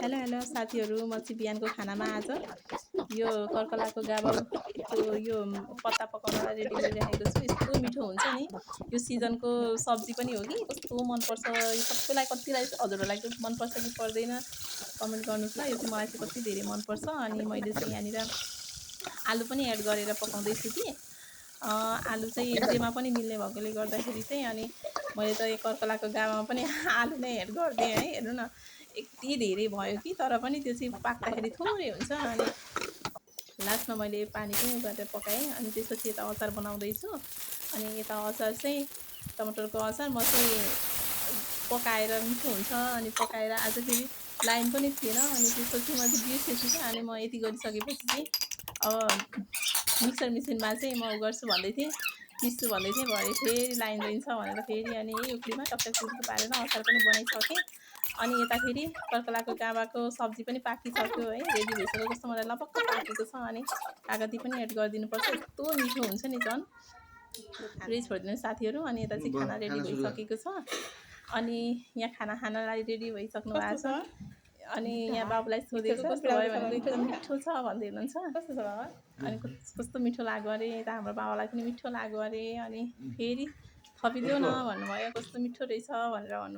Hello hello साथीहरू, म चाहिँ बिहानको खानामा आज यो कर्कलाको गाभाको यो पत्ता पकाउनलाई रेडी गरिराखेको छु। यस्तो मिठो हुन्छ नि, यो सिजनको सब्जी पनि हो कि कस्तो मनपर्छ। यो सबैलाई कतिलाई हजुरहरूलाई चाहिँ मनपर्छ कि पर्दैन कमेन्ट गर्नुहोस् ल। यो चाहिँ मलाई चाहिँ कति धेरै मनपर्छ। अनि मैले चाहिँ यहाँनिर आलु पनि एड गरेर पकाउँदैछु कि आलु चाहिँ जेमा पनि मिल्ने भएकोले गर्दाखेरि चाहिँ अनि मैले त यो कर्कलाको गाभामा पनि आलु नै एड गरिदिएँ है। हेर्नु न यति धेरै भयो कि तर पनि त्यो चाहिँ पाक्दाखेरि थोरै हुन्छ। अनि लास्टमा मैले पानी पनि गरेर पकाएँ। अनि त्यसपछि यता अचार बनाउँदैछु। अनि यता अचार चाहिँ टमाटरको अचार म चाहिँ पकाएर मिठो हुन्छ। अनि पकाएर आज फेरि लाइन पनि थिएन। अनि त्यसपछि म चाहिँ बिर्सेछु क्या। अनि म यति गरिसकेपछि चाहिँ अब मिक्सर मेसिनमा चाहिँ म गर्छु भन्दै थिएँ, पिस्छु भन्दै थिएँ। भरे फेरि लाइन रहन्छ भनेर फेरि अनि यही उक्लीमा टक्क पारेर अचार पनि बनाइसकेँ। अनि यता फेरि कर्कलाको गाभाको सब्जी पनि पाकिसक्यो है, रेडी भइसक्यो। कस्तो मजाले लपक्क पाकेको छ। अनि कागती पनि एड गरिदिनुपर्छ, यस्तो मिठो हुन्छ नि झन्। पुरै छोडिदिनु साथीहरू। अनि यता चाहिँ खाना रेडी भइसकेको छ। अनि यहाँ खाना खानलाई रेडी भइसक्नु भएको छ। अनि यहाँ बाबुलाई सोधेको कस्तो भयो भनेको एकदम मिठो छ भन्दै हुनुहुन्छ। कस्तो छ बाबा? अनि कस्तो मिठो लाग्यो अरे। यता हाम्रो बाबालाई पनि मिठो लाग्यो अरे। अनि फेरि थपिदेऊ न भन्नुभयो, कस्तो मिठो रहेछ भनेर भन्नुभयो।